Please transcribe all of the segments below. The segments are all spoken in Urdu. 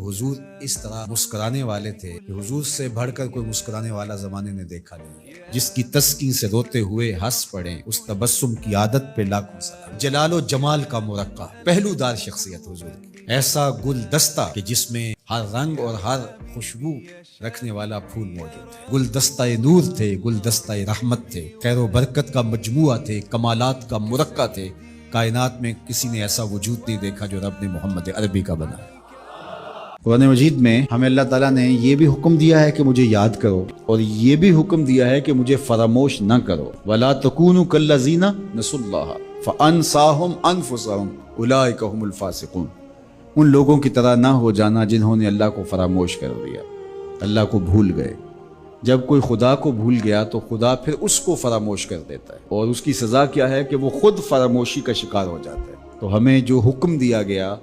حضور اس طرح مسکرانے والے تھے کہ حضور سے بڑھ کر کوئی مسکرانے والا زمانے نے دیکھا نہیں ہے، جس کی تسکین سے روتے ہوئے ہنس پڑے، اس تبسم کی عادت پہ لاکھوں سلام۔ جلال و جمال کا مرقع، پہلو دار شخصیت حضور کی، ایسا گل دستہ کہ جس میں ہر رنگ اور ہر خوشبو رکھنے والا پھول موجود ہے۔ گلدستہ نور تھے، گلدستہ رحمت تھے، خیر و برکت کا مجموعہ تھے، کمالات کا مرقع تھے۔ کائنات میں کسی نے ایسا وجود نہیں دیکھا جو رب نے محمد عربی کا بنا ہے۔ قرآن مجید میں ہمیں اللہ تعالیٰ نے یہ بھی حکم دیا ہے کہ مجھے یاد کرو، اور یہ بھی حکم دیا ہے کہ مجھے فراموش نہ کرو۔ وَلَا تَكُونُوا كَالَّذِينَ نَسُوا اللَّهَ فَأَنسَاهُمْ أَنفُسَهُمْ أُولَٰئِكَ هُمُ الْفَاسِقُونَ۔ ان لوگوں کی طرح نہ ہو جانا جنہوں نے اللہ کو فراموش کر دیا، اللہ کو بھول گئے۔ جب کوئی خدا کو بھول گیا تو خدا پھر اس کو فراموش کر دیتا ہے، اور اس کی سزا کیا ہے کہ وہ خود فراموشی کا شکار ہو جاتا ہے۔ تو ہمیں جو حکم دیا گیا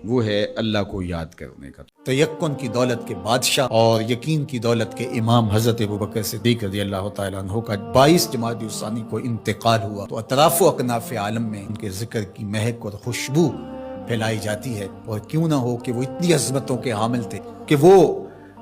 وہ ہے اللہ کو یاد کرنے کا۔ تیقن کی دولت کے بادشاہ اور یقین کی دولت کے امام حضرت ابوبکر صدیق رضی اللہ تعالیٰ عنہ کا 22 جمادی الثانی کو انتقال ہوا، تو اطراف و اکناف عالم میں ان کے ذکر کی مہک اور خوشبو پھیلائی جاتی ہے۔ اور کیوں نہ ہو کہ وہ اتنی عظمتوں کے حامل تھے کہ وہ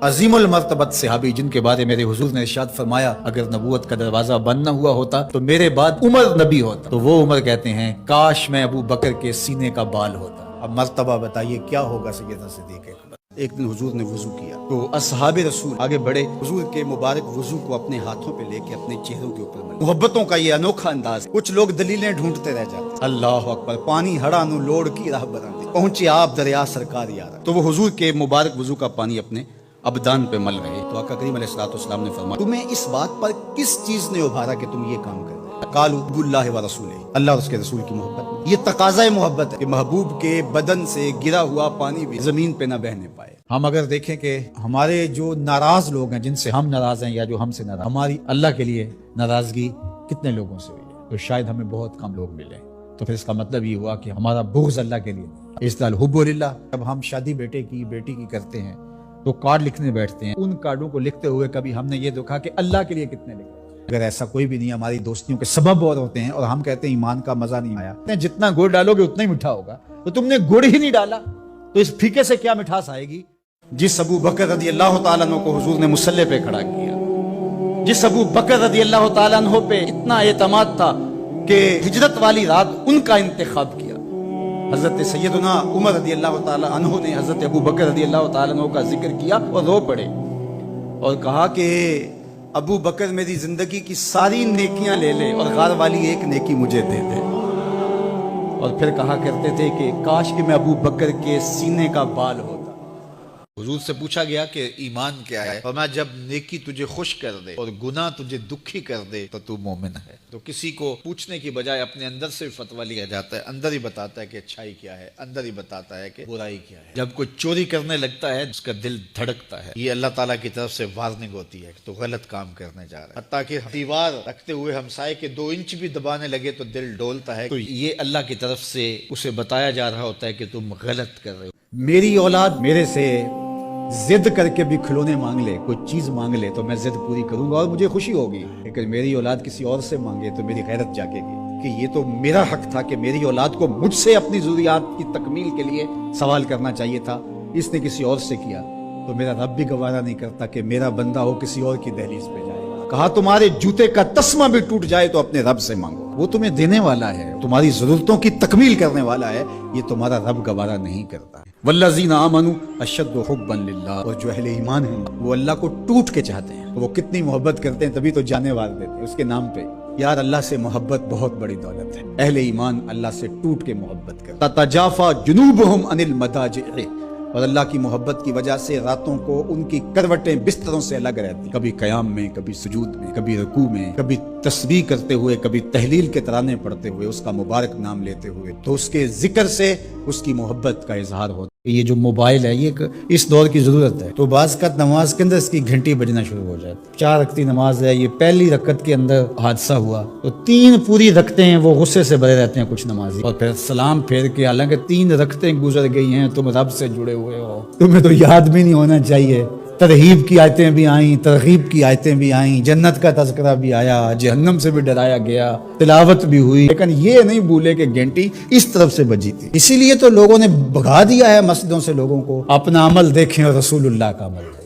عظیم المرتبت صحابی جن کے بارے میرے حضور نے ارشاد فرمایا اگر نبوت کا دروازہ بند نہ ہوا ہوتا تو میرے بعد عمر نبی ہوتا، تو وہ عمر کہتے ہیں کاش میں ابو بکر کے سینے کا بال ہوتا۔ اب مرتبہ بتائیے کیا ہوگا سیدنا صدیق اکبر۔ ایک دن حضور نے وضو کیا تو اصحاب رسول آگے بڑھے، حضور کے مبارک وضو کو اپنے ہاتھوں پہ لے کے اپنے چہروں کے اوپر ملے۔ محبتوں کا یہ انوکھا انداز، کچھ لوگ دلیلیں ڈھونڈتے رہ جاتے۔ اللہ اکبر، پانی ہڑا نو لوڑ کی راہ برآمدی، پہنچے آپ دریا سرکار یار۔ تو وہ حضور کے مبارک وضو کا پانی اپنے ابدان پہ مل رہے، تو آقا کریم علیہ الصلوۃ والسلام نے فرمایا تمہیں اس بات پر کس چیز نے ابھارا کہ تم یہ کام کر رہے ہو؟ قالوا حب اللہ و رسولہ، اللہ اور اس کے رسول کی محبت۔ یہ تقاضۂ محبت ہے کہ محبوب کے بدن سے گرا ہوا پانی بھی زمین پہ نہ بہنے پائے۔ ہم اگر دیکھیں کہ ہمارے جو ناراض لوگ ہیں، جن سے ہم ناراض ہیں یا جو ہم سے ناراض، ہماری اللہ کے لیے ناراضگی کتنے لوگوں سے ہوئی ہے، تو شاید ہمیں بہت کم لوگ ملے۔ تو پھر اس کا مطلب یہ ہوا کہ ہمارا بغض اللہ کے لیے نہیں۔ اس طرح حب للہ، جب ہم شادی بیٹے کی بیٹی کی کرتے ہیں تو کارڈ لکھنے بیٹھتے ہیں، ان کارڈوں کو لکھتے ہوئے کبھی ہم نے یہ دیکھا کہ اللہ کے لیے کتنے لکھے؟ اگر ایسا کوئی بھی نہیں، ہماری دوستیوں کے سبب اور ہوتے ہیں، اور ہم کہتے ہیں ایمان کا مزہ نہیں آیا، جتنا گڑ ڈالو گے اتنا ہی میٹھا ہوگا، تو تم نے گڑ ہی نہیں ڈالا تو اس پھیکے سے کیا مٹھاس آئے گی؟ جس ابو بکر رضی اللہ تعالیٰ عنہ کو حضور نے مصلی پہ کھڑا کیا، جس ابو بکر رضی اللہ تعالیٰ عنہ پہ اتنا اعتماد تھا کہ ہجرت والی رات ان کا انتخاب کیا، حضرت سیدنا عمر رضی اللہ تعالیٰ عنہ نے حضرت ابو بکر رضی اللہ تعالیٰ عنہ کا ذکر کیا اور رو پڑے، اور کہا کہ ابو بکر میری زندگی کی ساری نیکیاں لے لے اور غار والی ایک نیکی مجھے دے دے۔ اور پھر کہا کرتے تھے کہ کاش کہ میں ابو بکر کے سینے کا بال ہوتا۔ حضور سے پوچھا گیا کہ ایمان کیا ہے، فرمایا جب نیکی تجھے خوش کر دے اور گناہ تجھے دکھی کر دے تو تو مومن ہے۔ تو کسی کو پوچھنے کی بجائے اپنے اندر سے فتویٰ لیا جاتا ہے، اندر ہی بتاتا ہے کہ اچھائی کیا ہے، اندر ہی بتاتا ہے کہ برائی کیا ہے۔ جب کوئی چوری کرنے لگتا ہے اس کا دل دھڑکتا ہے، یہ اللہ تعالیٰ کی طرف سے وارننگ ہوتی ہے کہ تو غلط کام کرنے جا رہا ہے۔ حتیٰ کہ دیوار رکھتے ہوئے ہمسائے کے 2 انچ بھی دبانے لگے تو دل ڈولتا ہے، تو یہ اللہ کی طرف سے اسے بتایا جا رہا ہوتا ہے کہ تم غلط کر رہے ہو۔ میری اولاد میرے سے ضد کر کے بھی کھلونے مانگ لے، کوئی چیز مانگ لے تو میں ضد پوری کروں گا اور مجھے خوشی ہوگی، لیکن میری اولاد کسی اور سے مانگے تو میری غیرت جاگے گی کہ یہ تو میرا حق تھا کہ میری اولاد کو مجھ سے اپنی ضروریات کی تکمیل کے لیے سوال کرنا چاہیے تھا، اس نے کسی اور سے کیا، تو میرا رب بھی گوارا نہیں کرتا کہ میرا بندہ ہو کسی اور کی دہلیز پہ جائے۔ کہا تمہارے جوتے کا تسمہ بھی ٹوٹ جائے تو اپنے رب سے مانگو، وہ تمہیں دینے والا ہے، تمہاری ضرورتوں کی تکمیل کرنے والا ہے، یہ تمہارا رب گوارا نہیں کرتا۔ والذین آمنوا اشد حبا للہ، اور جو اہل ایمان ہیں وہ اللہ کو ٹوٹ کے چاہتے ہیں، وہ کتنی محبت کرتے ہیں تبھی تو جانے وار دیتے ہیں اس کے نام پہ۔ یار اللہ سے محبت بہت بڑی دولت ہے، اہل ایمان اللہ سے ٹوٹ کے محبت کرتے۔ تتجافی جنوبہم عن المضاجع، اور اللہ کی محبت کی وجہ سے راتوں کو ان کی کروٹیں بستروں سے الگ رہتی، کبھی قیام میں، کبھی سجود میں، کبھی رکوع میں، کبھی تسبیح کرتے ہوئے، کبھی تہلیل کے ترانے پڑھتے ہوئے، اس کا مبارک نام لیتے ہوئے، تو اس کے ذکر سے اس کی محبت کا اظہار ہوتا ہے۔ یہ جو موبائل ہے یہ اس دور کی ضرورت ہے، تو بعض کا نماز کے اندر اس کی گھنٹی بجنا شروع ہو جاتی۔ 4 رکعتی نماز ہے، یہ پہلی رکعت کے اندر حادثہ ہوا تو 3 پوری رکعتیں ہیں وہ غصے سے بھرے رہتے ہیں کچھ نمازی، اور پھر سلام پھیر کے حالانکہ 3 رکعتیں گزر گئی ہیں تم رب سے جڑے ہوئے ہو، تمہیں تو یاد بھی نہیں ہونا چاہیے ترغیب کی آیتیں بھی آئیں، ترغیب کی آیتیں بھی آئیں، جنت کا تذکرہ بھی آیا، جہنم سے بھی ڈرایا گیا، تلاوت بھی ہوئی، لیکن یہ نہیں بھولے کہ گھنٹی اس طرف سے بجی تھی۔ اسی لیے تو لوگوں نے بھگا دیا ہے مسجدوں سے لوگوں کو، اپنا عمل دیکھیں اور رسول اللہ کا عمل دیکھیں۔